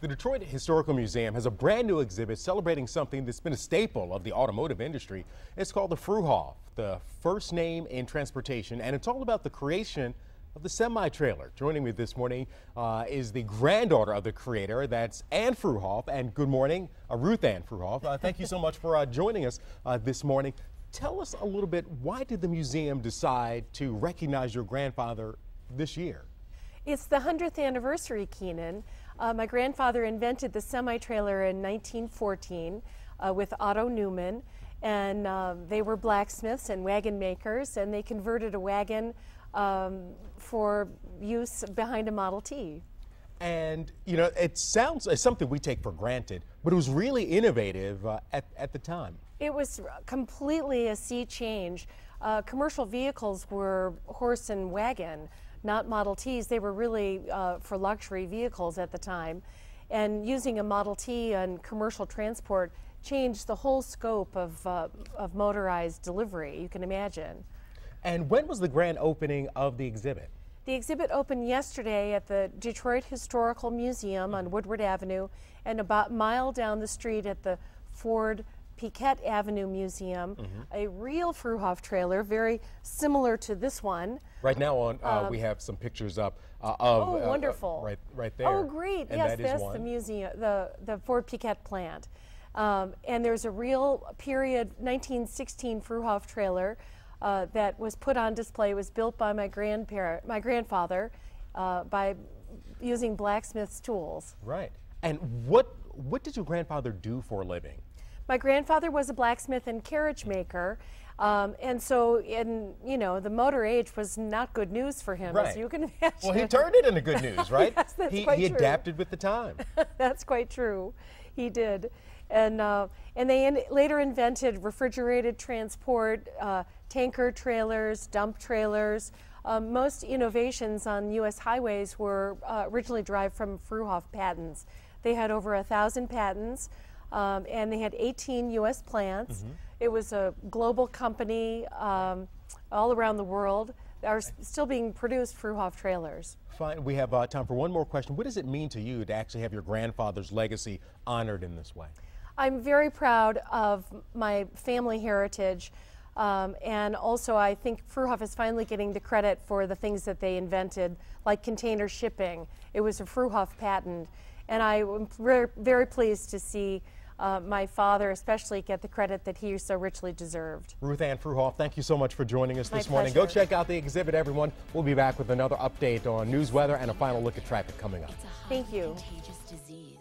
The Detroit Historical Museum has a brand new exhibit celebrating something that's been a staple of the automotive industry. It's called the Fruehauf, the first name in transportation, and it's all about the creation of the semi-trailer. Joining me this morning is the granddaughter of the creator, that's Anne Fruehauf. And good morning, Ruth Ann Fruehauf. Thank you so much for joining us this morning. Tell us a little bit, why did the museum decide to recognize your grandfather this year? It's the 100th anniversary, Keenan. My grandfather invented the semi-trailer in 1914 with Otto Newman, and they were blacksmiths and wagon makers, and they converted a wagon for use behind a Model T. And, you know, it sounds like something we take for granted, but it was really innovative at the time. It was completely a sea change. Commercial vehicles were horse and wagon, not Model Ts. They were really for luxury vehicles at the time. And using a Model T on commercial transport changed the whole scope of motorized delivery, you can imagine. And when was the grand opening of the exhibit? The exhibit opened yesterday at the Detroit Historical Museum on Woodward Avenue, and about a mile down the street at the Ford Piquette Avenue Museum, a real Fruehauf trailer, very similar to this one. Right now on, we have some pictures up of oh, wonderful. Right there. Oh, great. And yes, that's the museum, the Ford Piquette plant. And there's a real period 1916 Fruehauf trailer that was put on display. It was built by my grandfather by using blacksmith's tools. Right. And what did your grandfather do for a living? My grandfather was a blacksmith and carriage maker, and so the motor age was not good news for him, as you can imagine. Well, he turned it into good news, right? Yes, that's quite he true. adapted with the time. That's quite true. He did. And they later invented refrigerated transport, tanker trailers, dump trailers. Most innovations on U.S. highways were originally derived from Fruehauf patents. They had over 1,000 patents, and they had 18 U.S. plants. It was a global company all around the world. There are still being produced Fruehauf trailers. Fine. We have time for one more question. What does it mean to you to actually have your grandfather's legacy honored in this way? I'm very proud of my family heritage, and also I think Fruehauf is finally getting the credit for the things that they invented, like container shipping. It was a Fruehauf patent, and I'm very pleased to see my father especially get the credit that he so richly deserved. Ruth Ann Fruehauf, thank you so much for joining us this morning. Pleasure. Go check out the exhibit, everyone. We'll be back with another update on news, weather, and a final look at traffic coming up. Thank you. Contagious disease.